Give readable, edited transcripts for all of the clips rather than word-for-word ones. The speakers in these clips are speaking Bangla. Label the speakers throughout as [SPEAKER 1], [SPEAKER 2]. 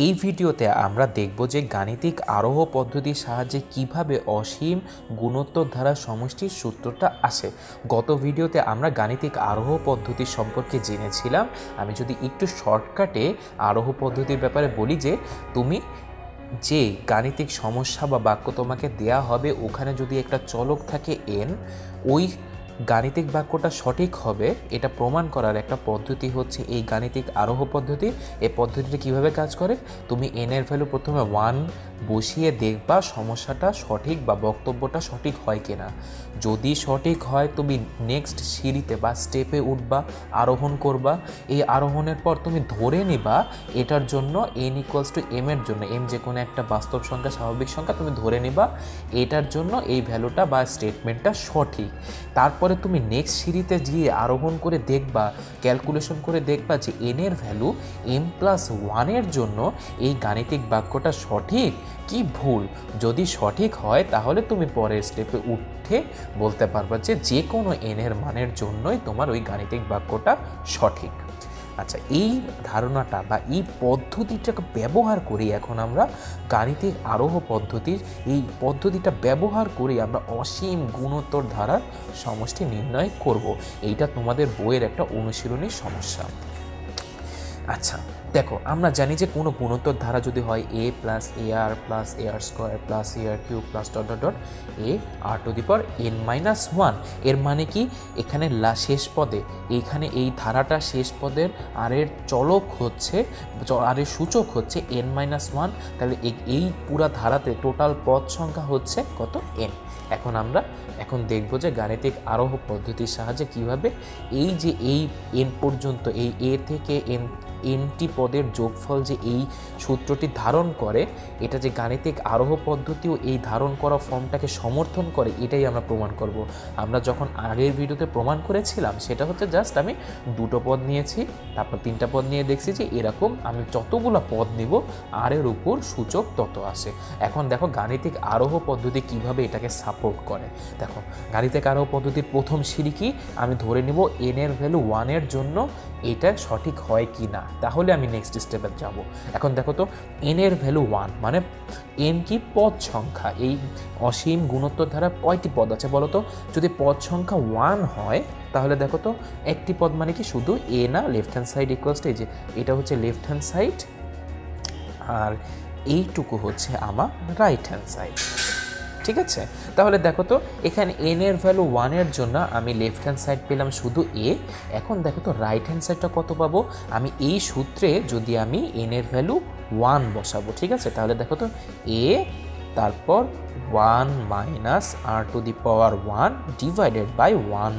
[SPEAKER 1] এই ভিডিওতে আমরা দেখব যে গাণিতিক আরোহ পদ্ধতির সাহায্যে কিভাবে অসীম গুণোত্তর ধারা সমষ্টির সূত্রটা আসে। গত ভিডিওতে আমরা গাণিতিক আরোহ পদ্ধতি সম্পর্কে জেনেছিলাম। আমি যদি একটু শর্টকাটে আরোহ পদ্ধতির ব্যাপারে বলি যে তুমি যে গাণিতিক সমস্যা বা বাক্য তোমাকে দেয়া হবে ওখানে যদি একটা চলক থাকে n, ওই গাণিতিক বাক্যটা সঠিক হবে এটা প্রমাণ করার একটা পদ্ধতি হচ্ছে এই গাণিতিক আরোহ পদ্ধতি। এই পদ্ধতিটা কিভাবে কাজ করে, তুমি n এর ভ্যালু প্রথমে 1 বসিয়ে দেখবা সমস্যাটা সঠিক বা বক্তব্যটা সঠিক হয় কিনা। যদি সঠিক হয় তুমি নেক্সট সিঁড়িতে বা স্টেপে উঠবা, আরোহণ করবা। এই আরোহণের পর তুমি ধরে নিবা এটার জন্য n = m এর জন্য, m যে কোনো একটা বাস্তব সংখ্যা, স্বাভাবিক সংখ্যা, তুমি ধরে নিবা এটার জন্য এই ভ্যালুটা বা স্টেটমেন্টটা সঠিক। তারপরে তুমি নেক্সট সিঁড়িতে গিয়ে আরোহণ করে দেখবা, ক্যালকুলেশন করে দেখবা যে n এর ভ্যালু m+1 এর জন্য এই গাণিতিক বাক্যটা সঠিক কি ভুল। যদি সঠিক হয় তাহলে তুমি পরের স্টেপে উঠে বলতে পারবা যে যে কোনো n এর মানের জন্যই তোমার ওই গাণিতিক বাক্যটা সঠিক। আচ্ছা, এই ধারণাটা বা এই পদ্ধতিটাকে ব্যবহার করি এখন আমরা গাণিতিক আরোহ পদ্ধতির এই পদ্ধতিটা ব্যবহার করে আমরা অসীম গুণোত্তর ধারার সমষ্টি নির্ণয় করব। এইটা তোমাদের বইয়ের একটা অনুশীলনী সমস্যা। আচ্ছা দেখো, আমরা জানি যে কোনো গুণোত্তর ধারা যদি হয় a + ar + ar² + ar³ .. (n-1), এর মানে কি এখানে শেষ পদে, এইখানে এই ধারাটা শেষ পদের আর এর চলক হচ্ছে, আর এর সূচক হচ্ছে n-1, তাহলে এই পুরা ধারাতে টোটাল পদ সংখ্যা হচ্ছে কত, n। আমরা এখন দেখব যে গাণিতিক আরোহ পদ্ধতির সাহায্যে কিভাবে এই যে এই n পর্যন্ত এই a থেকে nটি পদের যোগফল যে এই সূত্রটি ধারণ করে, এটা যে গাণিতিক আরোহ পদ্ধতিও এই ধারণ করা ফর্মটাকে সমর্থন করে, এটাই আমরা প্রমাণ করব। আমরা যখন আগের ভিডিওতে প্রমাণ করেছিলাম সেটা হচ্ছে জাস্ট আমি দুটো পদ নিয়েছি, তারপর তিনটা পদ নিয়ে দেখছি যে এরকম আমি যতগুলো পদ নিব আর এর উপর সূচক তত আসে। এখন দেখো গাণিতিক আরোহ পদ্ধতি কিভাবে এটাকে সাপোর্ট করে। দেখো গাণিতিক আরোহ পদ্ধতির প্রথম সিঁড়ি কি, আমি ধরে নিব n এর ভ্যালু 1 এর জন্য এটা সঠিক হয় কি না, তাহলে আমি নেক্সট স্টেপে যাব। এখন দেখো তো n এর ভ্যালু 1 মানে n কি পদ সংখ্যা। এই অসীম গুণোত্তর ধারা কয়টি পদ আছে বলো তো? যদি পদ সংখ্যা 1 হয় তাহলে দেখো তো একটি পদ মানে কি শুধু a না, left hand side equals to এই যে এটা হচ্ছে লেফট হ্যান্ড সাইড আর এইটুকু হচ্ছে আমার রাইট হ্যান্ড সাইড। ঠিক আছে, তাহলে দেখো তো এখানে n এর ভ্যালু 1 এর জন্য আমি লেফট হ্যান্ড সাইড পেলাম শুধু a। এখন দেখো তো রাইট হ্যান্ড সাইডটা কত পাবো, আমি এই সূত্রে যদি আমি n এর ভ্যালু 1 বসাবো, ঠিক আছে, তাহলে দেখো তো a তারপর 1 - r⁴ ডিভাইডেড বাই 1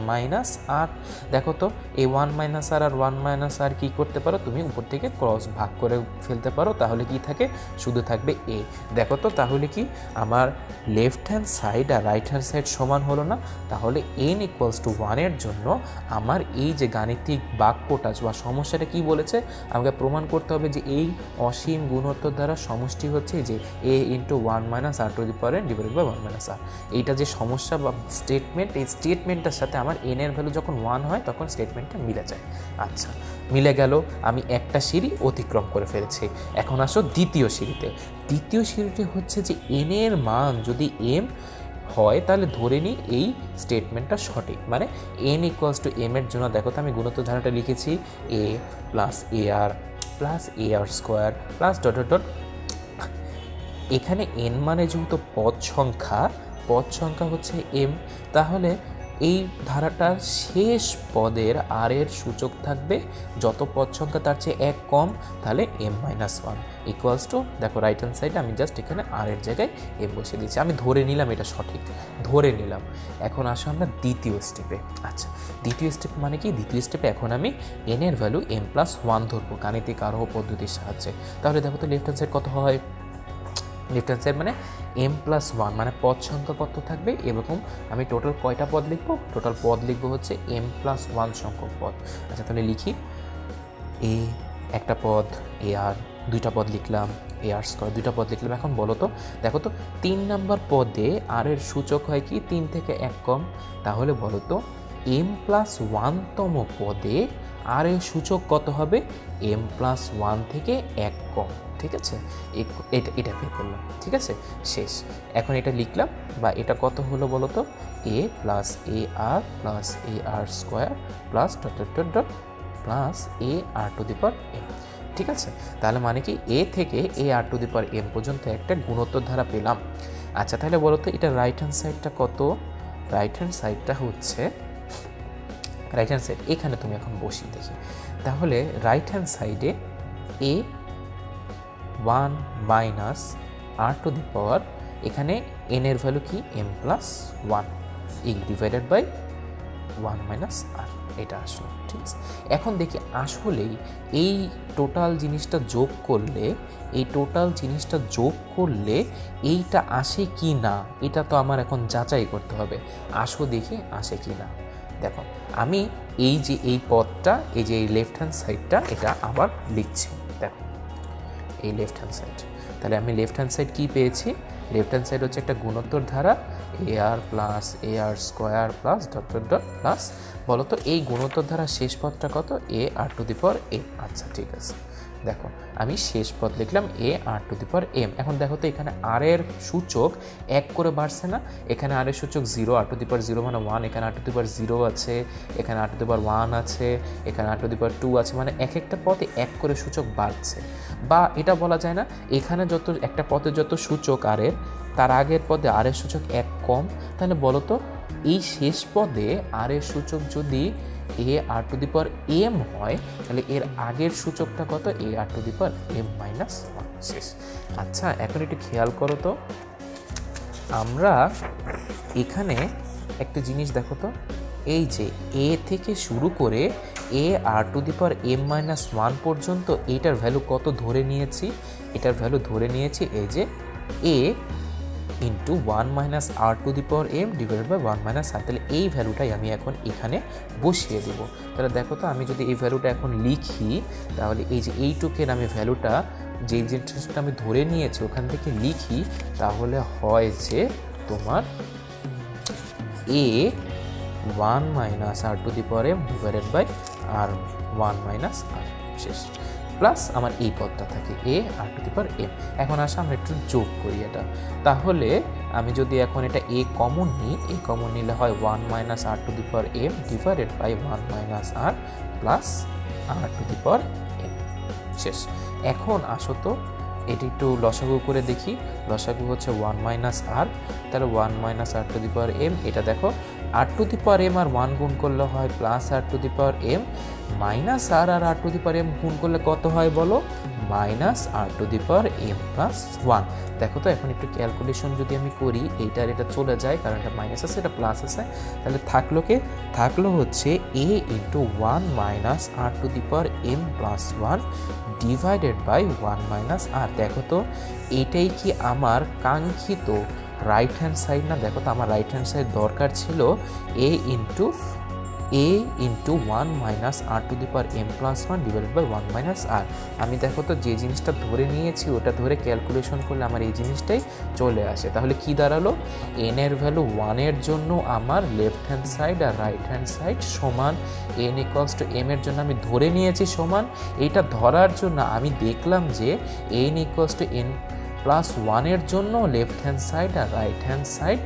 [SPEAKER 1] - r। দেখো তো এই 1 - r আর 1 - r কি করতে পারো, তুমি উপর থেকে ক্রস ভাগ করে ফেলতে পারো, তাহলে কি থাকে, শুধু থাকবে a। দেখো তো তাহলে কি আমার লেফট হ্যান্ড সাইড আর রাইট হ্যান্ড সাইড সমান হলো না? তাহলে n = 1 এর জন্য আমার এই যে গাণিতিক বাক্যটা বা সমস্যাটা কি বলেছে, আমাকে প্রমাণ করতে হবে যে এই অসীম গুণোত্তর দ্বারা সমষ্টি হচ্ছে যে a × 1 - r⁴ divided by 1 - r। এইটা যে সমস্যা বা স্টেটমেন্ট, এই স্টেটমেন্টটার সাথে আমার n এর ভ্যালু যখন 1 হয় তখন স্টেটমেন্টটা মিলে যায়। আচ্ছা, মিলে গেল, আমি একটা সিঁড়ি অতিক্রম করে ফেলেছি। এখন আসো দ্বিতীয় সিঁড়িতে। দ্বিতীয় সিঁড়িটি হচ্ছে যে n এর মান যদি m হয় তাহলে ধরে নিই এই স্টেটমেন্টটা সঠিক, মানে n = m এর জন্য দেখো তো আমি গুণোত্তর ধারাটা লিখেছি a + ar + ar² এখানে n মানে যেহেতু পদ সংখ্যা হচ্ছে m, তাহলে এই ধারাটার শেষ পদের আর এর সূচক থাকবে যত পদ সংখ্যা তার চেয়ে 1 কম, তাহলে m-1 = দেখো রাইট হ্যান্ড সাইডে আমি জাস্ট এখানে আর এর জায়গায় m বসিয়ে দিচ্ছি, আমি ধরে নিলাম এটা সঠিক, ধরে নিলাম। এখন আসো আমরা দ্বিতীয় স্টেপে। আচ্ছা, দ্বিতীয় স্টেপ মানে কি, দ্বিতীয় স্টেপে এখন আমি n এর ভ্যালু m+1 ধরবো গাণিতিক আরোহ পদ্ধতির সাহায্যে। তাহলে দেখো তো লেফট হ্যান্ড সাইড কত হয়, লেফট হ্যান্ড সাইড মানে m+1 মানে পদ সংখ্যা কত থাকবে, এরকম আমি টোটাল কয়টা পদ লিখবো, টোটাল পদ লিখবো হচ্ছে m+1 সংখ্যক পদ। আচ্ছা তাহলে লিখি a একটা পদ, ar দুইটা পদ লিখলাম, ar² দুইটা পদ লিখলাম। এখন বলো তো, দেখো তো 3 নম্বর পদে আর এর সূচক হয় কি 3 থেকে 1 কম, তাহলে বলো তো m+1 তম পদে আর এর সূচক কত হবে, m+1 থেকে 1 কম। ঠিক আছে, এটা বের করলাম, ঠিক আছে, শেষ। এখন এটা লিখলাম, বা এটা কত হলো বলো তো, a plus A R plus A R square plus dot dot dot dot plus A R to the power M. ঠিক আছে, তাহলে মানে কি এ থেকে এ আর টু দি পাওয়ার এম পর্যন্ত একটা গুণোত্তর ধারা পেলাম। আচ্ছা, তাহলে বলো তো এটা রাইট হ্যান্ড সাইডটা কত? রাইট হ্যান্ড সাইডটা হচ্ছে, রাইট হ্যান্ড সাইড এখানে তুমি এখন বসি দেখি, তাহলে রাইট হ্যান্ড সাইডে এ 1 মাইনাস আর টু দি পাওয়ার, এখানে এন এর ভ্যালু কি এম প্লাস 1 এই ডিভাইডেড বাই 1 মাইনাস আর, এটা আসলো। ঠিক আছে, এখন দেখি আসলেই এই টোটাল জিনিসটা যোগ করলে, এই টোটাল জিনিসটা যোগ করলে এইটা আসে কি না, এটা তো আমার এখন যাচাই করতে হবে। আসো দেখি আসে কি না। দেখো আমি এই যে এই পদটা, এই যে এই লেফট হ্যান্ড সাইডটা, এটা আবার লিখছি। দেখো এই লেফট হ্যান্ড সাইড, তাহলে আমি লেফট হ্যান্ড সাইড কী পেয়েছি? লেফট হ্যান্ড সাইড হচ্ছে একটা গুণোত্তর ধারা a R plus A R square plus dot dot dot plus, বলো তো এই গুণোত্তর ধারা শেষ পদটা কত? A R to the power m. আচ্ছা ঠিক আছে, দেখো আমি শেষ পদ লিখলাম এ আর টু দি পাওয়ার এম। এখন দেখো তো এখানে আর এর সূচক 1 করে বাড়ছে না? এখানে আর এর সূচক 0, আর টু দি পাওয়ার 0 মানে 1, এখানে আর টু দি পাওয়ার 0 আছে, এখানে আর টু দি পাওয়ার 1 আছে, এখানে আর টু দি পাওয়ার 2 আছে, মানে এক একটা পদে 1 করে সূচক বাড়ছে। বা এটা বলা যায় না, এখানে যত একটা পদে যত সূচক আর এর, তার আগের পদে আর এর সূচক 1 কম। তাহলে বলো তো এই শেষ পদে আর এর সূচক যদি এ আর টু দি পাওয়ার এম হয়, তাহলে এর আগের সূচকটা কত? A R to the power m minus 1। শেষ। আচ্ছা এখন একটু খেয়াল করো তো, আমরা এখানে একটা জিনিস দেখো তো, এই যে এ থেকে শুরু করে a R to the power m minus 1 পর্যন্ত এইটার ভ্যালু কত ধরে নিয়েছি? এটার ভ্যালু ধরে নিয়েছি এই যে a into 1 minus r to the power m divided by 1 minus r. তাহলে এই ভ্যালুটাই আমি এখন এখানে বসিয়ে দেবো। তাহলে দেখো তো আমি যদি এই ভ্যালুটা এখন লিখি, তাহলে এই যে এইটুকের আমি ভ্যালুটা যেই জিনিসটা আমি ধরে নিয়েছি ওখান থেকে লিখি, তাহলে হয় যে তোমার a 1 minus r to the power m divided by r 1 minus r. শেষ। প্লাস আমার এই পদটা থাকে এ আর টু দি পাওয়ার এম। এখন আসা আমরা একটু যোগ করি এটা, তাহলে আমি যদি এখন এটা এ কমন নিই, এ কমন নিলে হয় 1 minus r to the power m divided by 1 minus r plus r to the power m. শেষ। এখন আসো তো এটি একটু লসাগু করে দেখি, লসাগু হচ্ছে 1 মাইনাস আর, তাহলে 1 minus r to the power m, এটা দেখো আর to the power M R 1 গুণ করলে হয় plus r to the power m, minus r r to the power m গুণ করলে কত হয় বলো? Minus r to the power m plus 1। দেখো তো এখন একটু ক্যালকুলেশন যদি আমি করি, এইটার এটা চলে যায় কারণ এটা মাইনাস আছে, এটা প্লাস আছে, তাহলে থাকলো কে? থাকলো হচ্ছে a into 1 minus r to the power m plus 1 divided by 1 minus r. দেখো তো এটাই কি আমার কাঙ্ক্ষিত রাইট হ্যান্ড সাইড না? দেখো তো আমার রাইট হ্যান্ড সাইড দরকার ছিল a into 1 minus r to the power m plus 1 divided by 1 minus r. আমি দেখো তো যে জিনিসটা ধরে নিয়েছি ওটা ধরে ক্যালকুলেশন করলে আমার এই জিনিসটাই চলে আসে। তাহলে কি দাঁড়ালো? এন এর ভ্যালু 1 এর জন্য আমার লেফট হ্যান্ড সাইড আর রাইট হ্যান্ড সাইড সমান, এন ইকুয়ালস টু এম এর জন্য আমি ধরে নিয়েছি সমান। এইটা ধরার জন্য আমি দেখলাম যে N equals to N plus 1 এর জন্য লেফট হ্যান্ড সাইড আর রাইট হ্যান্ড সাইড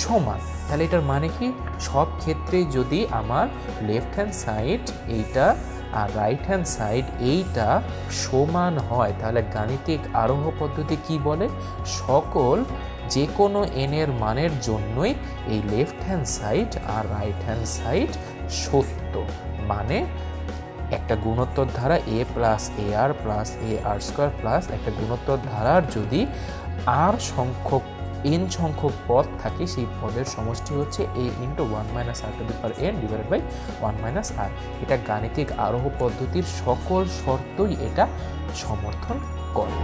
[SPEAKER 1] সমান। তাহলে এটার মানে কি? সব ক্ষেত্রেই যদি আমার লেফট হ্যান্ড সাইড এইটা আর রাইট হ্যান্ড সাইড এইটা সমান হয়, তাহলে গাণিতিক আরোহ পদ্ধতি কি বলে? সকল যে কোনো এন এর মানের জন্যই এই লেফট হ্যান্ড সাইড আর রাইট হ্যান্ড সাইড সত্য। মানে একটা গুণোত্তর ধারা এ প্লাস এ আর প্লাস এ আর স্কোয়ার প্লাস একটা গুণোত্তর ধারার যদি আর সংখ্যক এন সংখ্যক পদ থাকে, সেই পদের সমষ্টি হচ্ছে a into 1 minus r to the power n divided by 1 minus r. এটা গাণিতিক আরোহ পদ্ধতির সকল শর্তই এটা সমর্থন করে।